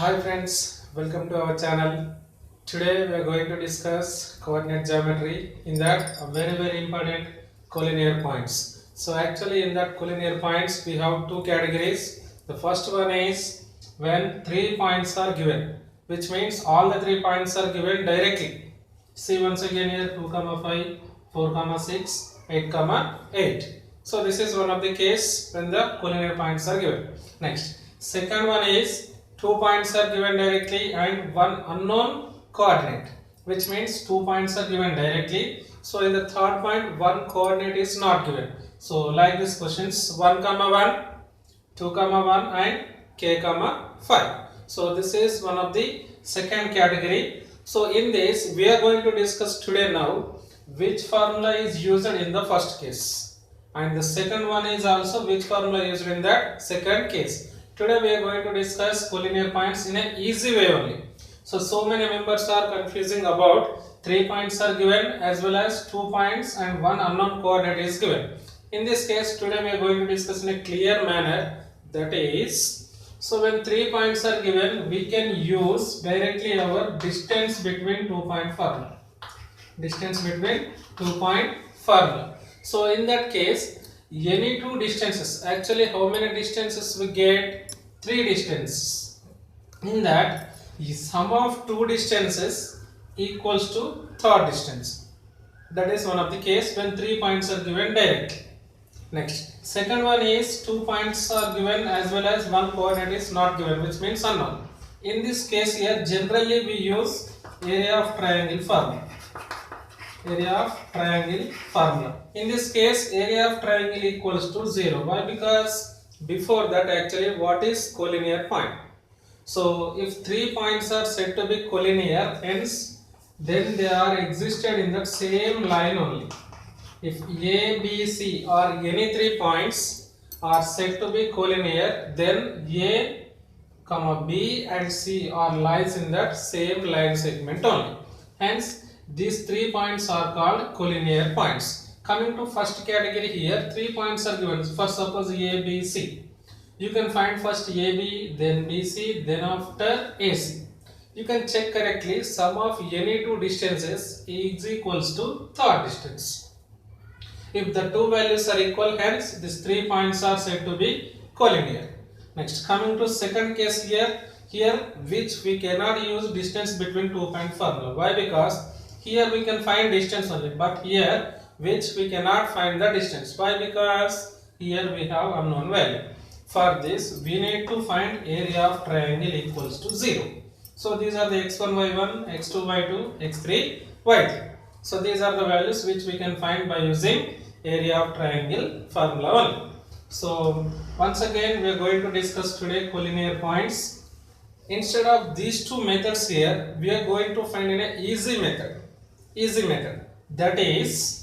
Hi friends, welcome to our channel. Today we are going to discuss coordinate geometry. In that, a very important collinear points. So actually in that collinear points we have two categories. The first one is when 3 points are given, which means all the 3 points are given directly. See once again here 2, 5, 4, 6, 8, 8. So this is one of the case when the collinear points are given. Next, second one is 2 points are given directly and one unknown coordinate, which means 2 points are given directly. So in the third point, one coordinate is not given. So like this questions 1, 1, 2, 1 and k, 5. So this is one of the second category. So in this we are going to discuss today now which formula is used in the first case, and the second one is also which formula used in that second case. Today we are going to discuss collinear points in an easy way only. So many members are confusing about 3 points are given as well as 2 points and one unknown coordinate is given. In this case today we are going to discuss in a clear manner, that is, so when 3 points are given we can use directly our distance between 2 point formula. Distance between 2 point formula. So in that case any two distances, actually how many distances we get? 3 distances. In that sum of two distances equals to third distance. That is one of the case when 3 points are given directly. Next, second one is 2 points are given as well as one coordinate is not given, which means unknown. In this case here generally we use area of triangle formula. Area of triangle formula. In this case area of triangle equals to 0. Why? Because before that actually what is collinear point? So if 3 points are said to be collinear, hence then they are existed in the same line only. If A, B, C or any 3 points are said to be collinear, then A, B and C are lies in that same line segment only. Hence these 3 points are called collinear points. Coming to first category here, 3 points are given. First suppose A, B, C. You can find first AB, then BC, then after AC. You can check correctly sum of any two distances is equals to third distance. If the two values are equal, hence these 3 points are said to be collinear. Next, coming to second case here which we cannot use distance between 2 point formula. Why? Because here we can find distance only, but here which we cannot find the distance. Why? Because here we have unknown value. For this we need to find area of triangle equals to 0. So these are the x1, y1, x2, y2, x3, y3. So these are the values which we can find by using area of triangle formula only. So once again we are going to discuss today collinear points. Instead of these two methods here, we are going to find an easy method. That is,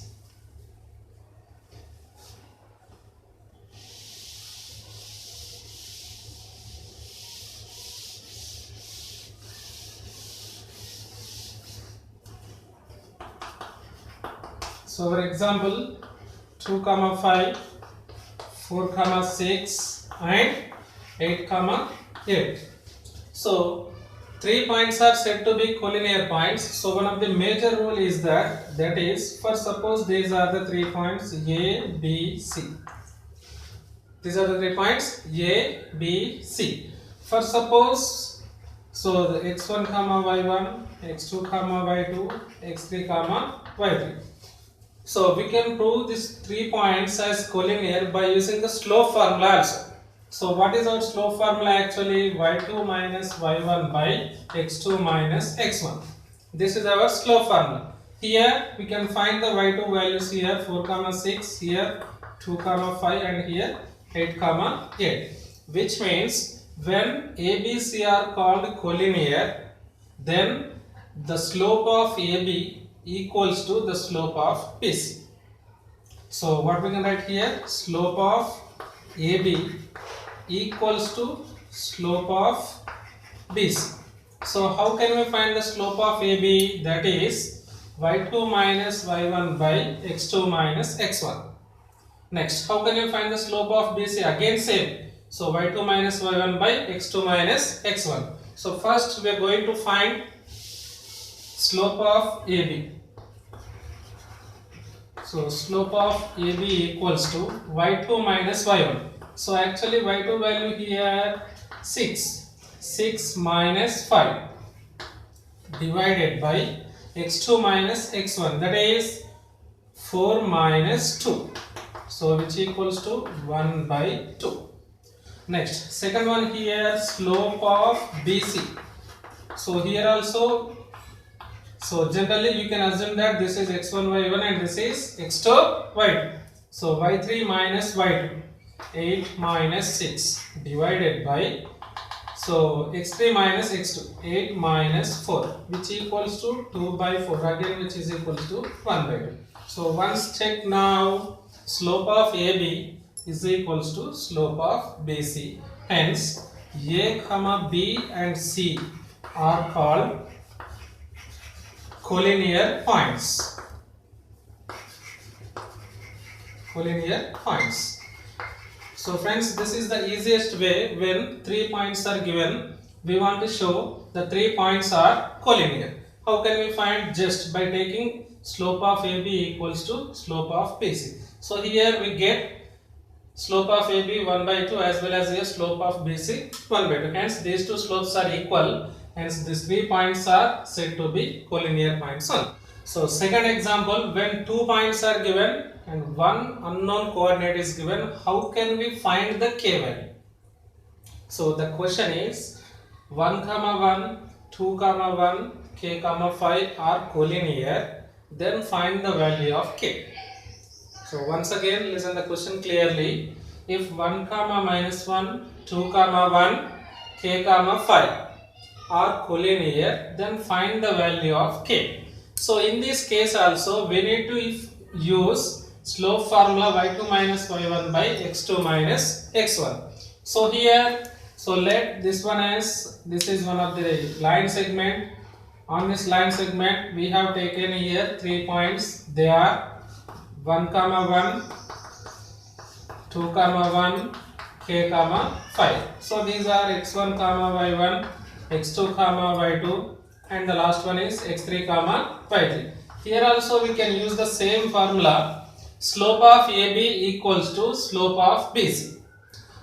so for example 2, 5, 4, 6 and 8, 8. So 3 points are said to be collinear points. So one of the major rule is that is, first suppose these are the 3 points A, B, C. These are the 3 points A, B, C. First suppose, so the x1, y1, x2, y2, x3, y3. So we can prove these 3 points as collinear by using the slope formula also. So what is our slope formula actually? y2 minus y1 by x2 minus x1. This is our slope formula. Here we can find the y2 values here 4, 6, here 2, 5 and here 8, 8. Which means when A, B, C are called collinear, then the slope of AB equals to the slope of BC. So what we can write here? Slope of AB equals to slope of BC. So how can we find the slope of AB? That is y2 minus y1 by x2 minus x1. Next, how can you find the slope of BC? Again same. So y2 minus y1 by x2 minus x1. So first we are going to find slope of AB. So slope of AB equals to y2 minus y1. So actually y2 value here 6. 6 minus 5 divided by x2 minus x1, that is 4 minus 2. So which equals to 1 by 2. Next, second one here, slope of BC. So here also, so generally you can assume that this is x1 y1 and this is x2 y2. So y3 minus y2, 8 minus 6 divided by, so x3 minus x2, 8 minus 4, which equals to 2 by 4 again, which is equals to 1 by 2. So once check now, slope of AB is equals to slope of BC. Hence, A, B and C are called collinear points. Collinear points. So friends, this is the easiest way. When 3 points are given, we want to show the 3 points are collinear. How can we find? Just by taking slope of AB equals to slope of BC. So here we get slope of AB 1 by 2 as well as a slope of BC 1 by 2. Hence these two slopes are equal. Hence these 3 points are said to be collinear points only. So second example, when 2 points are given and one unknown coordinate is given, how can we find the k value? So the question is 1, 1, 2, 1, k, 5 are collinear. Then find the value of k. So once again listen the question clearly. If 1, minus 1, 2, 1, k, 5 are collinear, then find the value of k. So in this case also we need to use slope formula y2 minus y1 by x2 minus x1. So here, so let this one as, this is one of the line segment. On this line segment we have taken here 3 points. They are 1, 1, 2, 1, k, 5. So these are x1, y1, x2, y2, and the last one is x3, y3. Here also we can use the same formula. Slope of AB equals to slope of BC.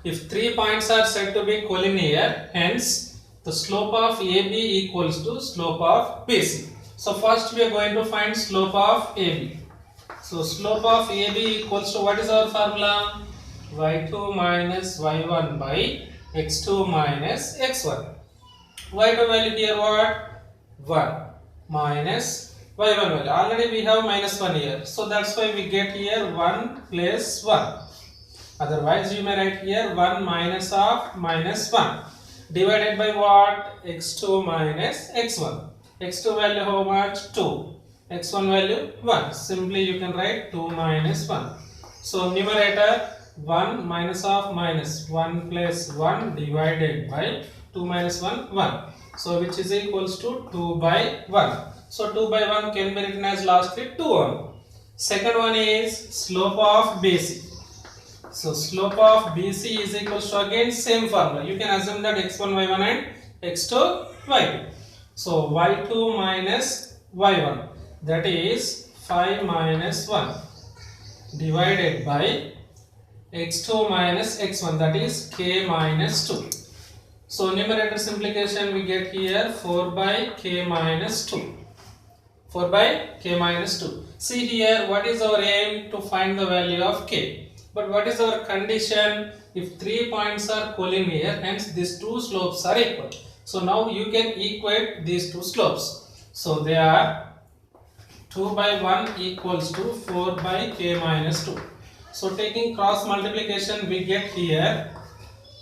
If 3 points are said to be collinear, hence the slope of AB equals to slope of BC. So first we are going to find slope of AB. So slope of AB equals to, what is our formula? y2 minus y1 by x2 minus x1. y2 value here what? 1 minus y1 value. Already we have minus 1 here. So that's why we get here 1 plus 1. Otherwise you may write here 1 minus of minus 1 divided by what? x2 minus x1. x2 value how much? 2. x1 value 1. Simply you can write 2 minus 1. So numerator 1 minus of minus 1 plus 1 divided by 2 minus 1 1. So which is equals to 2 by 1. So 2 by 1 can be written as lastly 2 only. Second one is slope of BC. So slope of BC is equals to again same formula. You can assume that x1 y1 and x2 y2. So y2 minus y1, that is 5 minus 1 divided by x2 minus x1, that is k minus 2. So numerator simplification we get here 4 by k minus 2. 4 by k minus 2. See here, what is our aim? To find the value of k. But what is our condition? If 3 points are collinear, hence these two slopes are equal. So now you can equate these two slopes. So they are 2 by 1 equals to 4 by k minus 2. So taking cross multiplication we get here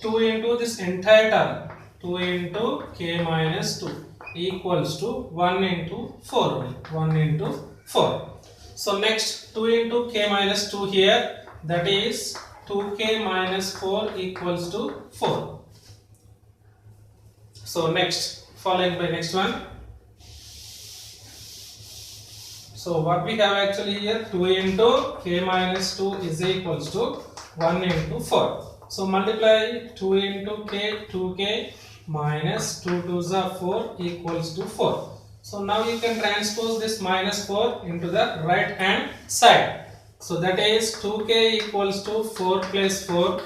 2 into this entire term, 2 into k minus 2 equals to 1 into 4, 1 into 4. So next 2 into k minus 2 here, that is 2k minus 4 equals to 4. So next, following by next one. So what we have actually here, 2 into k minus 2 is equals to 1 into 4. So multiply 2 into k, 2k minus 2 2s are 4 equals to 4. So now you can transpose this minus 4 into the right hand side. So that is 2k equals to 4 plus 4,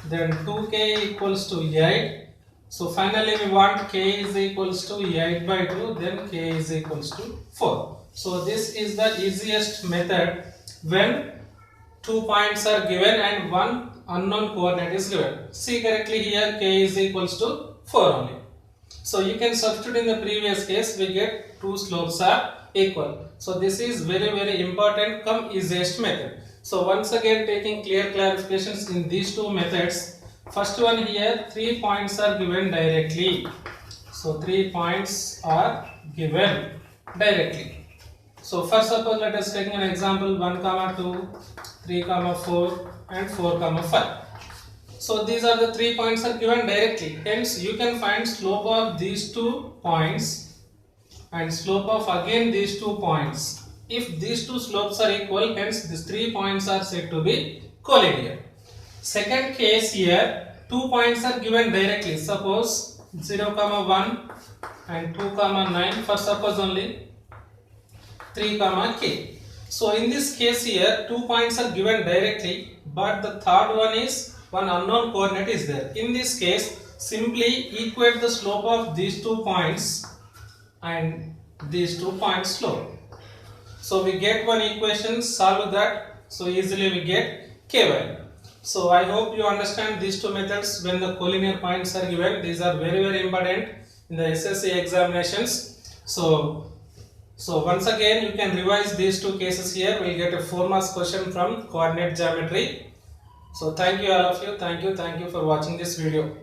then 2k equals to 8. So finally we want k is equals to 8 by 2, then k is equals to 4. So this is the easiest method when 2 points are given and one unknown coordinate is given. See correctly here, k is equals to 4 only. So you can substitute in the previous case, we get two slopes are equal. So this is very important come easiest method. So once again taking clear clarifications in these two methods. First one here, 3 points are given directly. So 3 points are given directly. So first suppose let us take an example 1, 2, 3, 4 and 4, 5. So these are the 3 points are given directly. Hence you can find slope of these 2 points and slope of again these 2 points. If these two slopes are equal, hence these 3 points are said to be collinear. Second case here, 2 points are given directly. Suppose 0, 1 and 2, 9 for suppose only 3, k. So in this case here, 2 points are given directly, but the third one is one unknown coordinate is there. In this case, simply equate the slope of these 2 points and these 2 points slope. So we get one equation, solve that, so easily we get k value. So I hope you understand these two methods when the collinear points are given. These are very important in the SSC examinations. So once again you can revise these two cases here. We'll get a 4 marks question from coordinate geometry. So thank you all of you. Thank you for watching this video.